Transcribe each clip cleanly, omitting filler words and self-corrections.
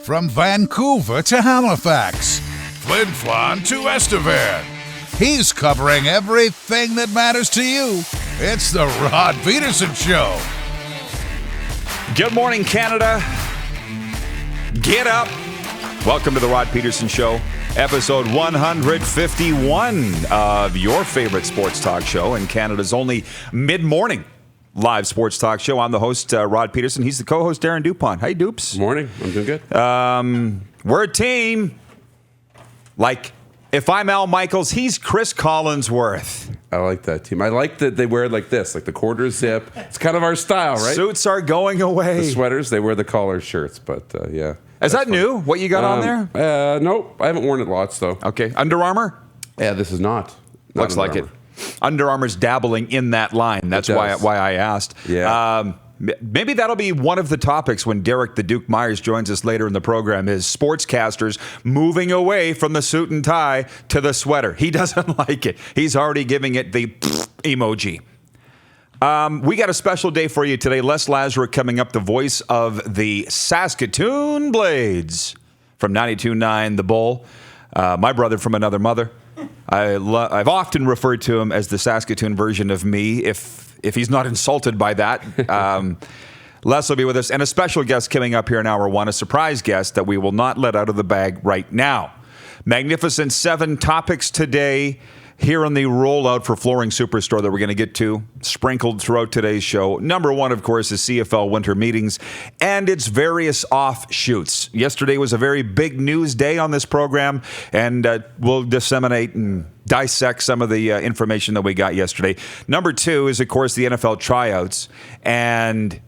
From Vancouver to Halifax, Flin Flon to Estevan, he's covering everything that matters to you. It's the Rod Pedersen Show. Good morning, Canada. Get up. Welcome to the Rod Pedersen Show, episode 151 of your favorite sports talk show and Canada's only mid-morning live sports talk show. I'm the host, Rod Pedersen. He's the co-host, Darren Dupont. Hey, Dupes. Morning. I'm doing good. We're a team. Like, if I'm Al Michaels, he's Chris Collinsworth. I like that team. I like that they wear it like this, like the quarter zip. It's kind of our style, right? Suits are going away. The sweaters, they wear the collar shirts, but yeah. Is that new, what you got on there? Nope. I haven't worn it lots, though. Okay. Under Armour? Yeah, this is not Looks like it. Under Armour's dabbling in that line. That's why I asked. Yeah. Maybe that'll be one of the topics when Derek the Duke Myers joins us later in the program, is sportscasters moving away from the suit and tie to the sweater. He doesn't like it. He's already giving it the emoji. We got a special day for you today. Les Lazaruk coming up, the voice of the Saskatoon Blades from 92.9 The Bull. My brother from another mother. I've often referred to him as the Saskatoon version of me, if he's not insulted by that. Les will be with us, and a special guest coming up here in hour one, a surprise guest that we will not let out of the bag right now. Magnificent 7 topics today here on the Rollout for Flooring Superstore that we're going to get to, sprinkled throughout today's show. Number one, of course, is CFL winter meetings and its various offshoots. Yesterday was a very big news day on this program, and we'll disseminate and dissect some of the information that we got yesterday. Number two is, of course, the NFL tryouts. And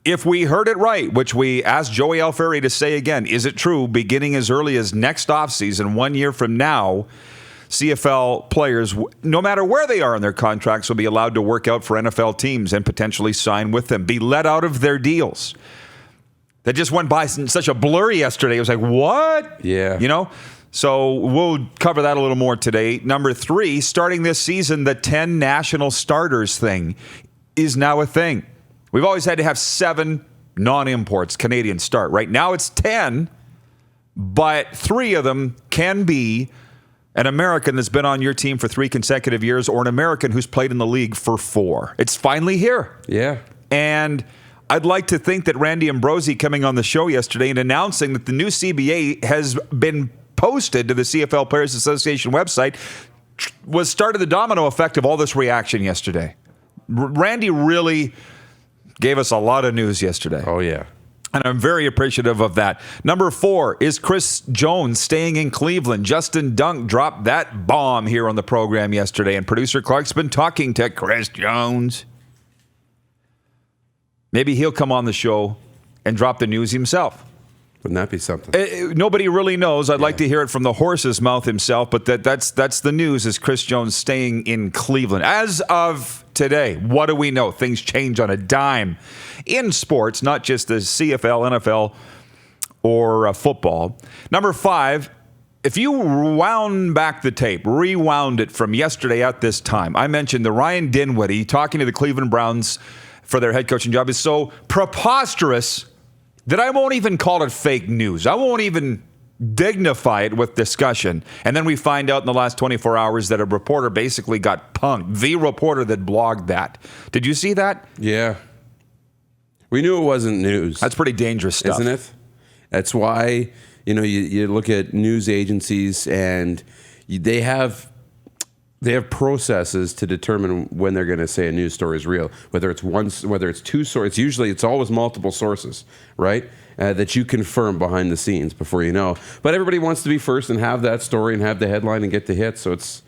if we heard it right, which we asked Joey Alfieri to say again, is it true, beginning as early as next offseason, 1 year from now, CFL players, no matter where they are in their contracts, will be allowed to work out for NFL teams and potentially sign with them, be let out of their deals. That just went by in such a blur yesterday. It was like, what? Yeah. You know? So we'll cover that a little more today. Number 3, starting this season, the 10 national starters thing is now a thing. We've always had to have 7 non-imports, Canadians start. Right now it's 10, but 3 of them can be an American that's been on your team for 3 consecutive years, or an American who's played in the league for 4. It's finally here. Yeah. And I'd like to think that Randy Ambrosie coming on the show yesterday and announcing that the new CBA has been posted to the CFL Players Association website was started the domino effect of all this reaction yesterday. Randy really gave us a lot of news yesterday. Oh, yeah. And I'm very appreciative of that. Number 4 is Chris Jones staying in Cleveland. Justin Dunk dropped that bomb here on the program yesterday, and producer Clark's been talking to Chris Jones. Maybe he'll come on the show and drop the news himself. Wouldn't that be something? Nobody really knows. I'd like to hear it from the horse's mouth himself, but that's the news, is Chris Jones staying in Cleveland. As of today, what do we know? Things change on a dime in sports, not just the CFL, NFL, or football. Number 5, if you wound back the tape, rewound it from yesterday at this time, I mentioned the Ryan Dinwiddie talking to the Cleveland Browns for their head coaching job is so preposterous that I won't even call it fake news. I won't even dignify it with discussion. And then we find out in the last 24 hours that a reporter basically got punked. The reporter that blogged that. Did you see that? Yeah. We knew it wasn't news. That's pretty dangerous stuff. Isn't it? That's why, you look at news agencies and they have processes to determine when they're going to say a news story is real. Whether it's 2 sources, usually it's always multiple sources, right? That you confirm behind the scenes before you know. But everybody wants to be first and have that story and have the headline and get the hit. So it's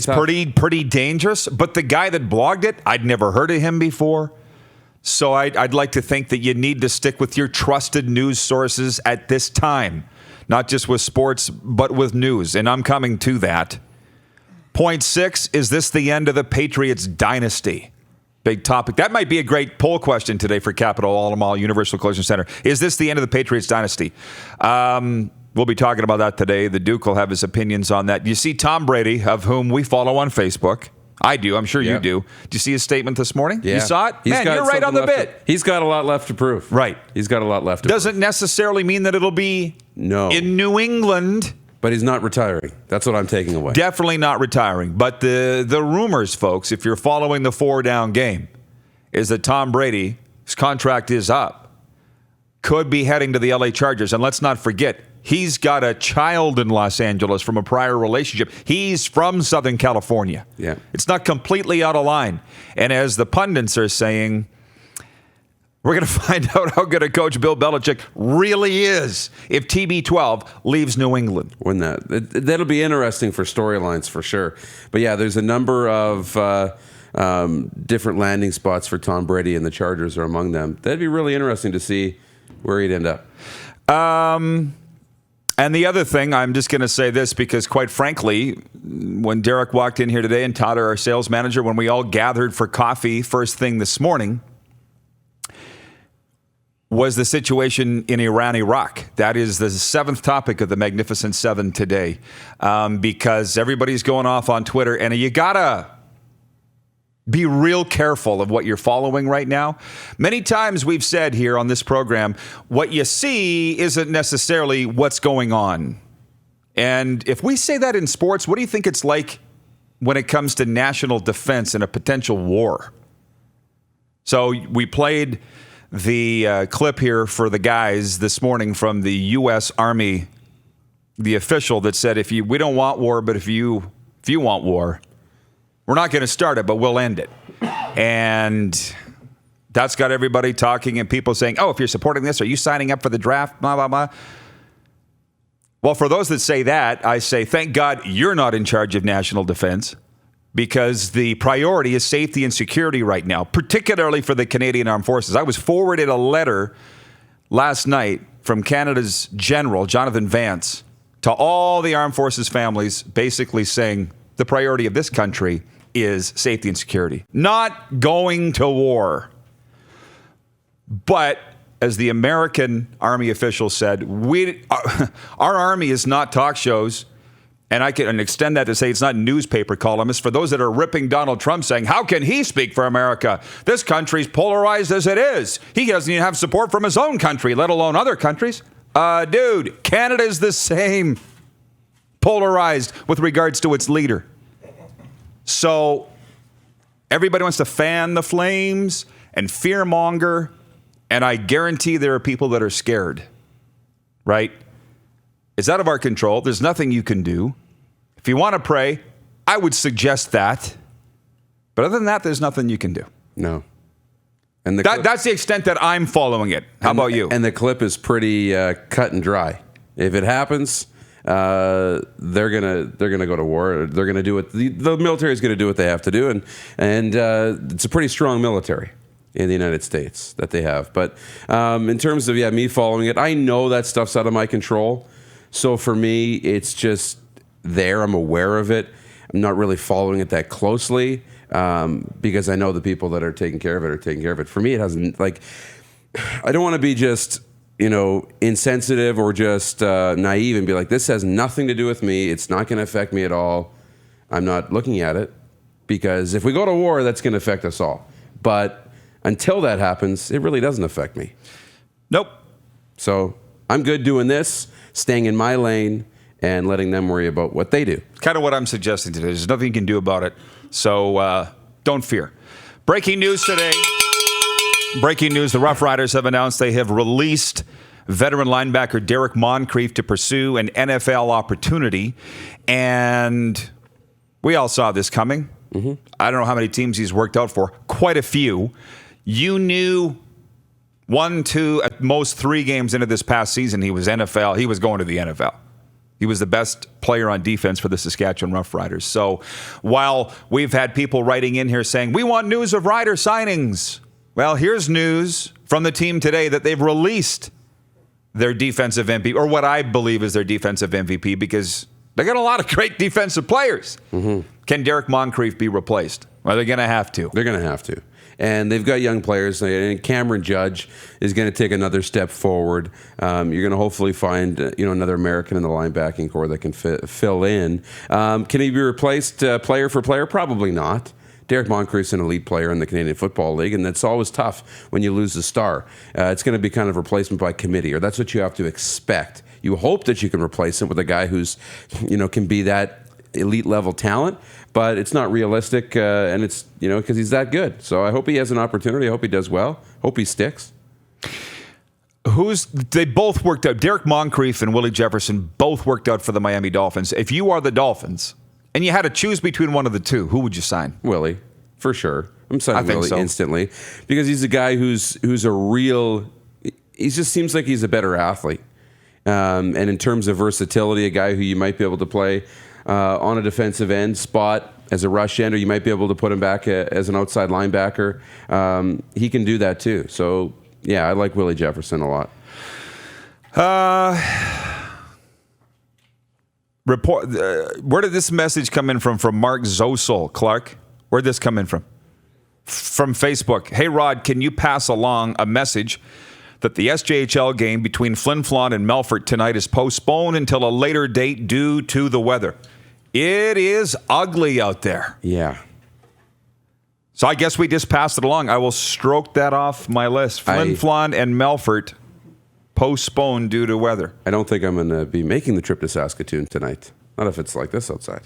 pretty dangerous. But the guy that blogged it, I'd never heard of him before. So I'd like to think that you need to stick with your trusted news sources at this time, not just with sports, but with news. And I'm coming to that. Point 6, is this the end of the Patriots dynasty? Big topic. That might be a great poll question today for Capital All-Mall Universal Collision Center. Is this the end of the Patriots dynasty? We'll be talking about that today. The Duke will have his opinions on that. You see Tom Brady, of whom we follow on Facebook. I do. I'm sure you Yeah. do. Did you see his statement this morning? Yeah. You saw it? He's Man, got you're right on the something bit. He's got a lot left to prove. Right. He's got a lot left to Doesn't necessarily mean that it'll be in New England. But he's not retiring. That's what I'm taking away. Definitely not retiring. But the rumors, folks, if you're following the 4-down game, is that Tom Brady, his contract is up, could be heading to the LA Chargers. And let's not forget, he's got a child in Los Angeles from a prior relationship. He's from Southern California. Yeah. It's not completely out of line. And as the pundits are saying, we're going to find out how good a coach Bill Belichick really is if TB12 leaves New England. That'll be interesting for storylines for sure. But yeah, there's a number of different landing spots for Tom Brady, and the Chargers are among them. That'd be really interesting to see where he'd end up. And the other thing, I'm just going to say this because, quite frankly, when Derek walked in here today and Tyler, our sales manager, when we all gathered for coffee first thing this morning, was the situation in Iran, Iraq. That is the 7th topic of the Magnificent 7 today, because everybody's going off on Twitter, and you gotta be real careful of what you're following right now. Many times we've said here on this program, what you see isn't necessarily what's going on. And if we say that in sports, what do you think it's like when it comes to national defense and a potential war? So we played the clip here for the guys this morning from the U.S. Army, the official that said, we don't want war, but if you want war, we're not going to start it, but we'll end it. And that's got everybody talking and people saying, oh, if you're supporting this, are you signing up for the draft? Blah, blah, blah. Well, for those that say that, I say, thank God you're not in charge of national defense, because the priority is safety and security right now, particularly for the Canadian Armed Forces. I was forwarded a letter last night from Canada's General, Jonathan Vance, to all the Armed Forces families, basically saying the priority of this country is safety and security, not going to war. But as the American Army official said, our Army is not talk shows. And I can extend that to say it's not newspaper columnists. For those that are ripping Donald Trump, saying, how can he speak for America? This country's polarized as it is. He doesn't even have support from his own country, let alone other countries. Dude, Canada's the same, polarized with regards to its leader. So everybody wants to fan the flames and fearmonger, and I guarantee there are people that are scared, right? It's out of our control. There's nothing you can do. If you want to pray, I would suggest that. But other than that, there's nothing you can do. No. And that's the extent that I'm following it. How about you? And the clip is pretty cut and dry. If it happens, they're gonna go to war. They're gonna do it. The military is gonna do what they have to do, and it's a pretty strong military in the United States that they have. But in terms of me following it, I know that stuff's out of my control. So for me, it's just there. I'm aware of it. I'm not really following it that closely because I know the people that are taking care of it are taking care of it. For me, it hasn't, I don't want to be just, insensitive or just naive and be like, this has nothing to do with me. It's not going to affect me at all. I'm not looking at it because if we go to war, that's going to affect us all. But until that happens, it really doesn't affect me. Nope. So I'm good doing this, staying in my lane, and letting them worry about what they do. Kind of what I'm suggesting today. There's nothing you can do about it. So don't fear. Breaking news today. Breaking news. The Rough Riders have announced they have released veteran linebacker Derek Moncrief to pursue an NFL opportunity. And we all saw this coming. Mm-hmm. I don't know how many teams he's worked out for. Quite a few. You knew 1, 2, at most 3 games into this past season, he was NFL. He was going to the NFL. He was the best player on defense for the Saskatchewan Roughriders. So while we've had people writing in here saying, we want news of Rider signings. Well, here's news from the team today that they've released their defensive MVP, or what I believe is their defensive MVP, because they got a lot of great defensive players. Mm-hmm. Can Derek Moncrief be replaced? Well, they're going to have to. They're going to have to. And they've got young players. And Cameron Judge is going to take another step forward. You're going to hopefully find another American in the linebacking core that can fill in. Can he be replaced player for player? Probably not. Derek Moncrief's an elite player in the Canadian Football League, and that's always tough when you lose a star. It's going to be kind of replacement by committee, or that's what you have to expect. You hope that you can replace him with a guy who's, can be that elite level talent, but it's not realistic, and it's, because he's that good. So I hope he has an opportunity. I hope he does well. Hope he sticks. They both worked out. Derek Moncrief and Willie Jefferson both worked out for the Miami Dolphins. If you are the Dolphins and you had to choose between one of the two, who would you sign? Willie, for sure. I'm signing Willie instantly because he's a guy who's a real. He just seems like he's a better athlete, and in terms of versatility, a guy who you might be able to play on a defensive end spot as a rush end, or you might be able to put him back as an outside linebacker. He can do that too. So yeah, I like Willie Jefferson a lot. Where did this message come in from? From Mark Zosel, Clark? Where'd this come in from? From Facebook. Hey, Rod, can you pass along a message that the SJHL game between Flin Flon and Melfort tonight is postponed until a later date due to the weather? It is ugly out there. Yeah. So I guess we just passed it along. I will stroke that off my list. Flin Flon and Melfort postponed due to weather. I don't think I'm going to be making the trip to Saskatoon tonight. Not if it's like this outside.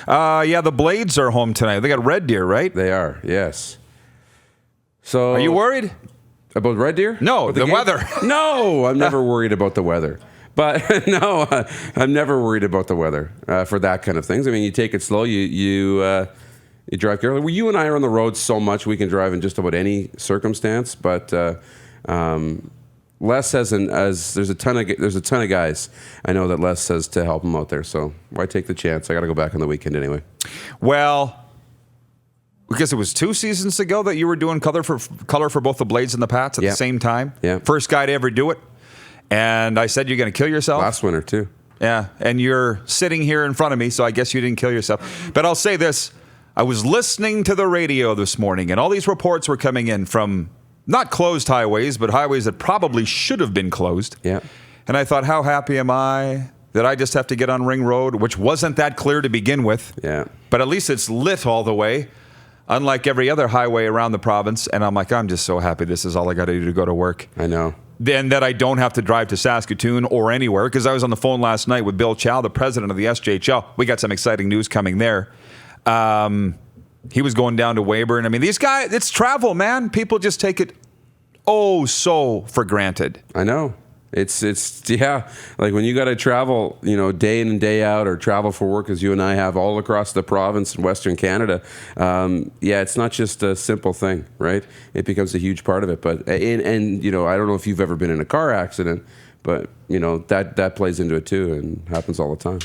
Yeah, the Blades are home tonight. They got Red Deer, right? They are, yes. So, are you worried about Red Deer? No, the weather. No, I'm never worried about the weather. But no, I'm never worried about the weather for that kind of things. I mean, you take it slow. You drive carefully. Well, you and I are on the road so much we can drive in just about any circumstance. But Les says, there's a ton of guys I know that Les says to help him out there. So why take the chance? I got to go back on the weekend anyway. Well, because it was 2 seasons ago that you were doing color for both the Blades and the Pats at the same time. Yeah. First guy to ever do it. And I said, you're going to kill yourself. Last winter too. Yeah. And you're sitting here in front of me, so I guess you didn't kill yourself. But I'll say this. I was listening to the radio this morning, and all these reports were coming in from not closed highways, but highways that probably should have been closed. Yeah. And I thought, how happy am I that I just have to get on Ring Road, which wasn't that clear to begin with. Yeah. But at least it's lit all the way, unlike every other highway around the province. And I'm like, I'm just so happy this is all I got to do to go to work. I know. Then that I don't have to drive to Saskatoon or anywhere, because I was on the phone last night with Bill Chow, the president of the SJHL. We got some exciting news coming there. He was going down to Weyburn. I mean, these guys, it's travel, man. People just take it so for granted. I know. It's like when you got to travel, day in and day out, or travel for work, as you and I have all across the province in Western Canada. It's not just a simple thing, right? It becomes a huge part of it. But I don't know if you've ever been in a car accident, but that plays into it too, and happens all the time.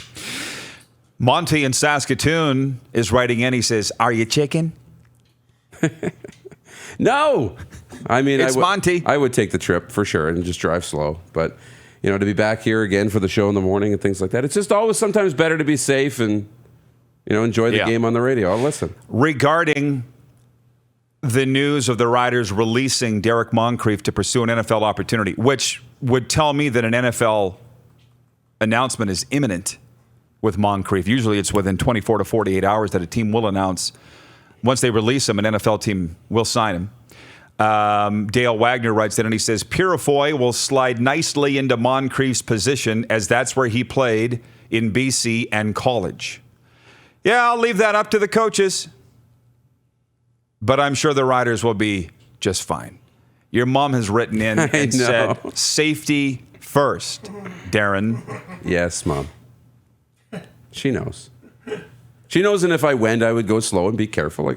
Monty in Saskatoon is writing in. He says, "Are you chicken?" No. I mean, it's Monty. I would take the trip for sure and just drive slow. But, to be back here again for the show in the morning and things like that, it's just always sometimes better to be safe and, enjoy the game on the radio. I'll listen. Regarding the news of the Riders releasing Derek Moncrief to pursue an NFL opportunity, which would tell me that an NFL announcement is imminent with Moncrief. Usually it's within 24 to 48 hours that a team will announce. Once they release him, an NFL team will sign him. Dale Wagner writes that, and he says, Purifoy will slide nicely into Moncrief's position, as that's where he played in BC and college. Yeah, I'll leave that up to the coaches. But I'm sure the Riders will be just fine. Your mom has written in and said, safety first, Darren. Yes, Mom. She knows. She knows, and if I went, I would go slow and be careful.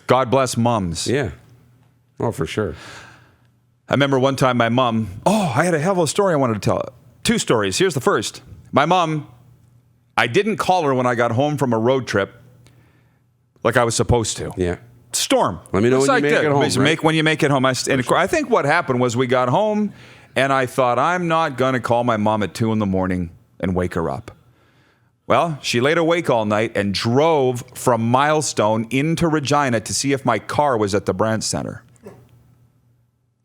God bless mums. Yeah. Oh, for sure. I remember one time my mom, I had a hell of a story I wanted to tell. 2 stories. Here's the first. My mom, I didn't call her when I got home from a road trip like I was supposed to. Yeah. Storm. Let me know when you make it home. Right? When you make it home. I think what happened was we got home, and I thought, I'm not going to call my mom at 2 a.m. and wake her up. Well, she laid awake all night and drove from Milestone into Regina to see if my car was at the Brandt Center.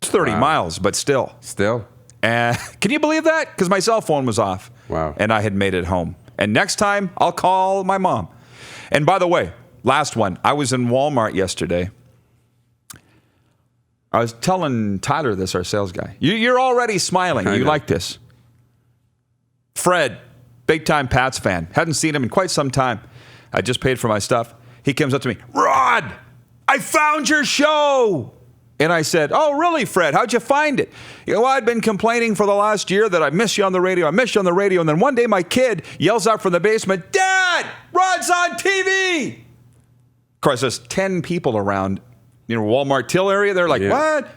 It's 30 miles, but still. Still? And can you believe that? Because my cell phone was off. Wow. And I had made it home. And next time, I'll call my mom. And by the way, last one. I was in Walmart yesterday. I was telling Tyler this, our sales guy. You're already smiling. You like this. Fred, big-time Pats fan. Hadn't seen him in quite some time. I just paid for my stuff. He comes up to me, Rod, I found your show. And I said, oh, really, Fred? How'd you find it? Well, I'd been complaining for the last year that I miss you on the radio. I miss you on the radio. And then one day my kid yells out from the basement, Dad, Rod's on TV. Of course, there's 10 people around, Walmart Till area. They're like, what?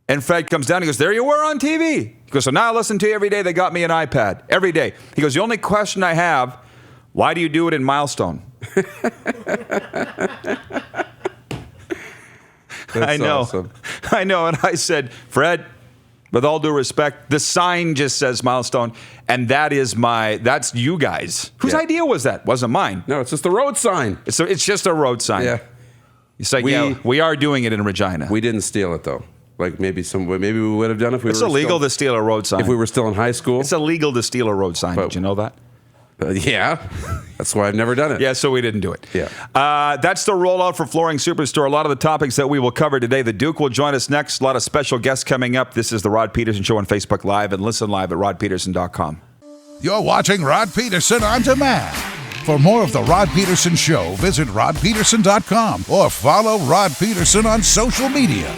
And Fred comes down. He goes, there you were on TV. He goes, so now I listen to you every day. They got me an iPad every day. He goes, the only question I have, why do you do it in Milestone? I know. Awesome. I know. And I said, Fred, with all due respect, the sign just says Milestone. And that's you guys. Whose idea was that? Wasn't mine. No, it's just the road sign. It's just a road sign. Yeah. It's like, we are doing it in Regina. We didn't steal it, though. Like maybe we would have done if we were It's illegal to steal a road sign. If we were still in high school. It's illegal to steal a road sign. Did you know that? Yeah. That's why I've never done it. Yeah, so we didn't do it. Yeah. That's the Rollout for Flooring Superstore. A lot of the topics that we will cover today. The Duke will join us next. A lot of special guests coming up. This is the Rod Pedersen Show on Facebook Live, and listen live at rodpedersen.com. You're watching Rod Pedersen on demand. For more of the Rod Pedersen Show, visit rodpedersen.com or follow Rod Pedersen on social media.